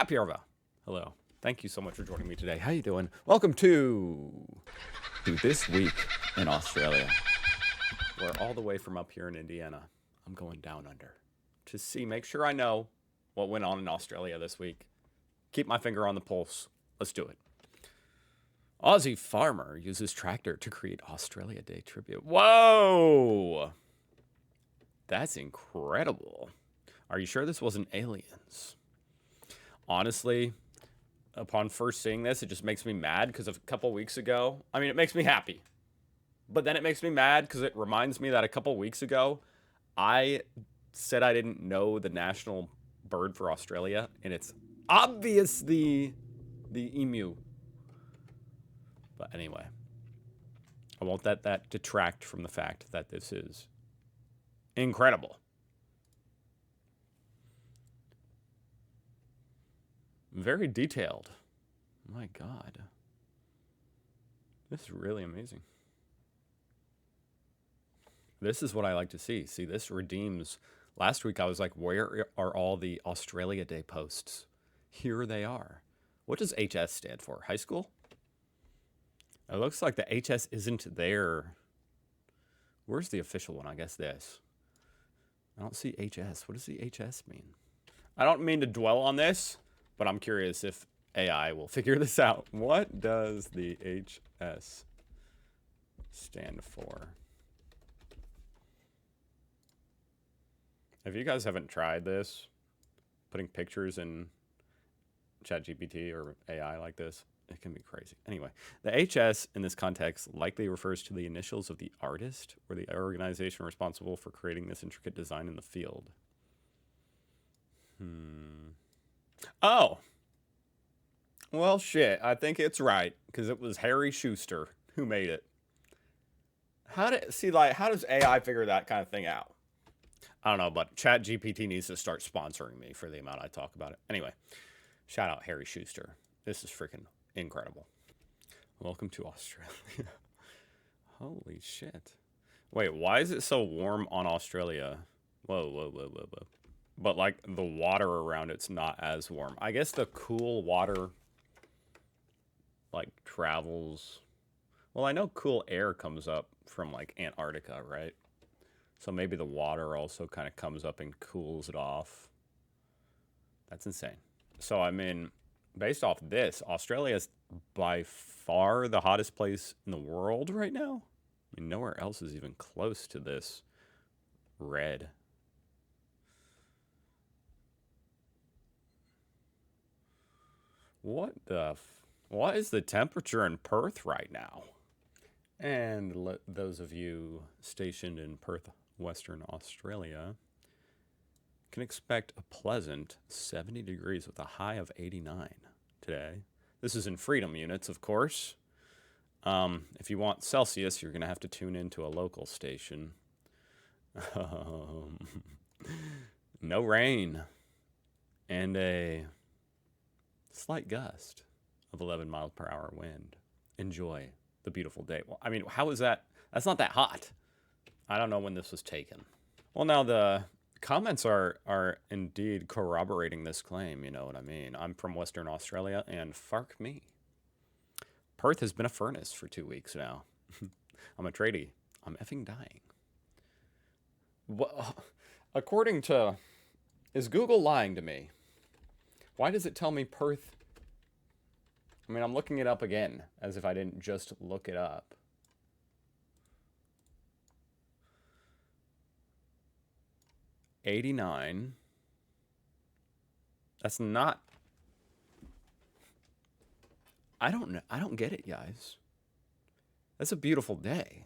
Pat Piarva. Hello. Thank you so much for joining me today. How you doing? Welcome to This Week in Australia. We're all the way from up here in Indiana. I'm going down under to see, make sure I know what went on in Australia this week. Keep my finger on the pulse. Let's do it. Aussie farmer uses tractor to create Australia Day tribute. Whoa! That's incredible. Are you sure this wasn't aliens? Honestly, upon first seeing this, it just makes me mad because of a couple weeks ago. I mean, it makes me happy. But then it makes me mad because it reminds me that a couple weeks ago, I said I didn't know the national bird for Australia, and it's obviously the emu. But anyway, I won't let that detract from the fact that this is incredible. Very detailed. My God. This is really amazing. This is what I like to see. See, this redeems. Last week I was like, where are all the Australia Day posts? Here they are. What does HS stand for? High school? It looks like the HS isn't there. Where's the official one? I guess this. I don't see HS. What does the HS mean? I don't mean to dwell on this, but I'm curious if AI will figure this out. What does the HS stand for? If you guys haven't tried this, putting pictures in ChatGPT or AI like this, it can be crazy. Anyway, the HS in this context likely refers to the initials of the artist or the organization responsible for creating this intricate design in the field. Oh. Well, shit. I think it's right because it was Harry Schuster who made it. How does AI figure that kind of thing out? I don't know, but ChatGPT needs to start sponsoring me for the amount I talk about it. Anyway, shout out Harry Schuster. This is freaking incredible. Welcome to Australia. Holy shit. Wait, why is it so warm on Australia? Whoa. But like the water around it's not as warm. I guess the cool water like travels. Well, I know cool air comes up from like Antarctica, right? So maybe the water also kind of comes up and cools it off. That's insane. So I mean, based off this, Australia is by far the hottest place in the world right now. I mean, nowhere else is even close to this red. What is the temperature in Perth right now? And those of you stationed in Perth, Western Australia, can expect a pleasant 70 degrees with a high of 89 today. This is in freedom units, of course. If you want Celsius, you're going to have to tune into a local station. No rain. And a slight gust of 11 miles per hour wind. Enjoy the beautiful day. Well, I mean, how is that? That's not that hot. I don't know when this was taken. Well, now the comments are indeed corroborating this claim, you know what I mean? I'm from Western Australia, and fark me. Perth has been a furnace for 2 weeks now. I'm a tradie. I'm effing dying. Well, according to... Is Google lying to me? Why does it tell me Perth? I mean, I'm looking it up again, as if I didn't just look it up. $89. That's not... I don't know. I don't get it, guys. That's a beautiful day.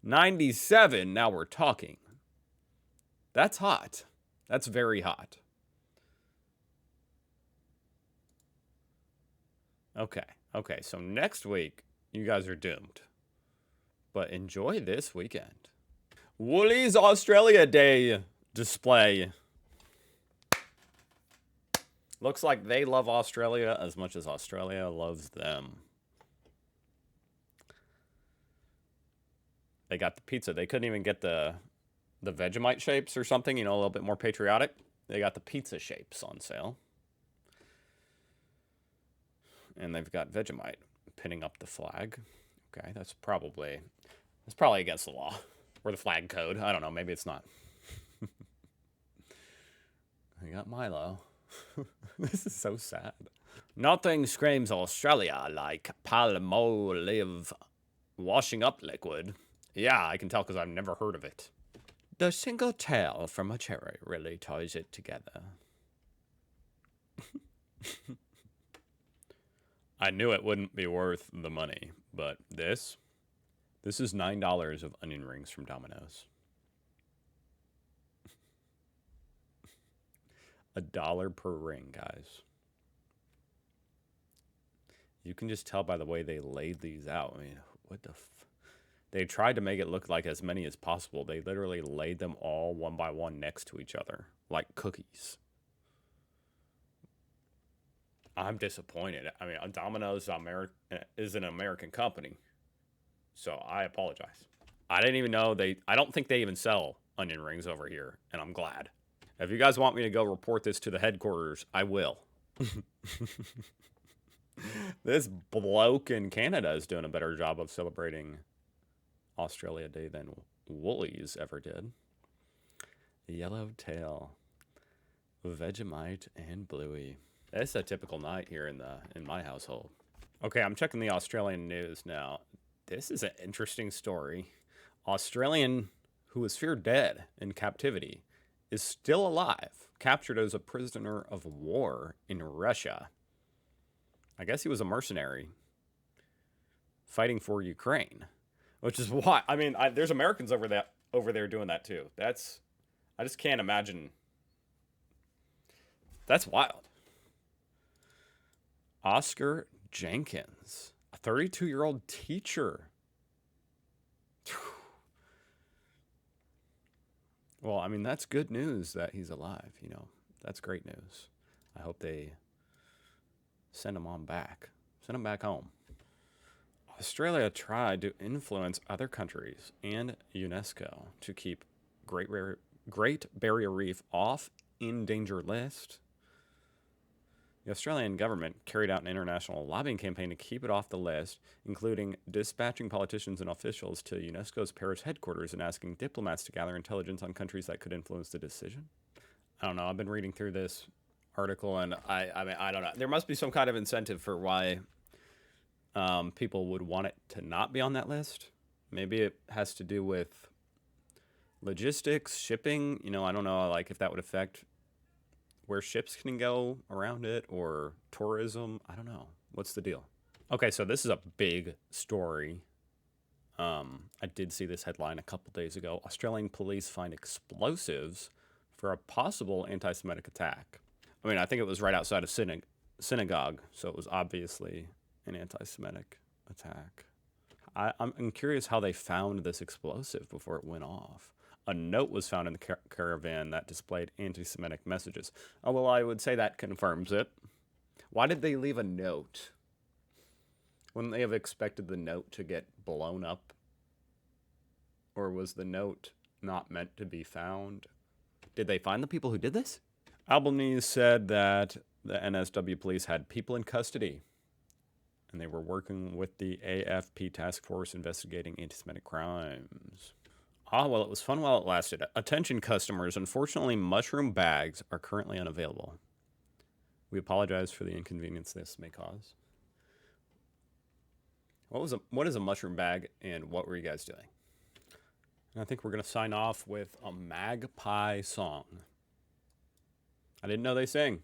97, now we're talking. That's hot. That's very hot. Okay, so next week, you guys are doomed. But enjoy this weekend. Woolies Australia Day display. Looks like they love Australia as much as Australia loves them. They got the pizza. They couldn't even get the Vegemite shapes or something, you know, a little bit more patriotic. They got the pizza shapes on sale. and they've got Vegemite pinning up the flag. Okay, that's probably against the law or the flag code. I don't know. Maybe it's not. I got Milo. This is so sad. Nothing screams Australia like Palmolive washing up liquid. Yeah, I can tell because I've never heard of it. The single tail from a cherry really ties it together. I knew it wouldn't be worth the money, but this is $9 of onion rings from Domino's. $1 per ring, guys. You can just tell by the way they laid these out. I mean, what the they tried to make it look like as many as possible. They literally laid them all one by one next to each other, like cookies. I'm disappointed. I mean, Domino's is an American company, so I apologize. I didn't even know I don't think they even sell onion rings over here, and I'm glad. If you guys want me to go report this to the headquarters, I will. This bloke in Canada is doing a better job of celebrating Australia Day than Woolies ever did. Yellowtail, Vegemite, and Bluey. It's a typical night here in my household. Okay, I'm checking the Australian news now. This is an interesting story. Australian who was feared dead in captivity is still alive, captured as a prisoner of war in Russia. I guess he was a mercenary fighting for Ukraine, which is why, I mean, there's Americans over there doing that too. I just can't imagine. That's wild. Oscar Jenkins, a 32-year-old teacher. Well, I mean, that's good news that he's alive, you know. That's great news. I hope they send him on back. Send him back home. Australia tried to influence other countries and UNESCO to keep Great Barrier Reef off endangered list. The Australian government carried out an international lobbying campaign to keep it off the list, including dispatching politicians and officials to UNESCO's Paris headquarters and asking diplomats to gather intelligence on countries that could influence the decision. I don't know. I've been reading through this article, and I mean, I don't know. There must be some kind of incentive for why people would want it to not be on that list. Maybe it has to do with logistics, shipping. You know, I don't know, like if that would affect where ships can go around it or tourism. I don't know. What's the deal? Okay, so this is a big story. I did see this headline a couple days ago. Australian police find explosives for a possible anti-Semitic attack. I mean, I think it was right outside of synagogue, so it was obviously an anti-Semitic attack. I'm curious how they found this explosive before it went off. A note was found in the caravan that displayed anti-Semitic messages. Oh, well, I would say that confirms it. Why did they leave a note? Wouldn't they have expected the note to get blown up? Or was the note not meant to be found? Did they find the people who did this? Albanese said that the NSW police had people in custody, and they were working with the AFP task force investigating anti-Semitic crimes. Ah, well, it was fun while it lasted. Attention customers, unfortunately, mushroom bags are currently unavailable. We apologize for the inconvenience this may cause. What is a mushroom bag, and what were you guys doing? And I think we're going to sign off with a magpie song. I didn't know they sang.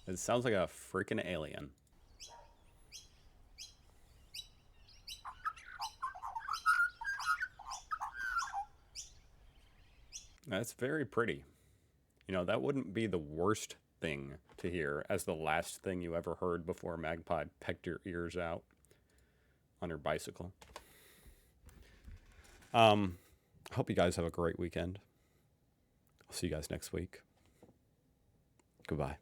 It sounds like a freaking alien. That's very pretty. You know, that wouldn't be the worst thing to hear as the last thing you ever heard before a magpie pecked your ears out on your bicycle. Hope you guys have a great weekend. I'll see you guys next week. Goodbye.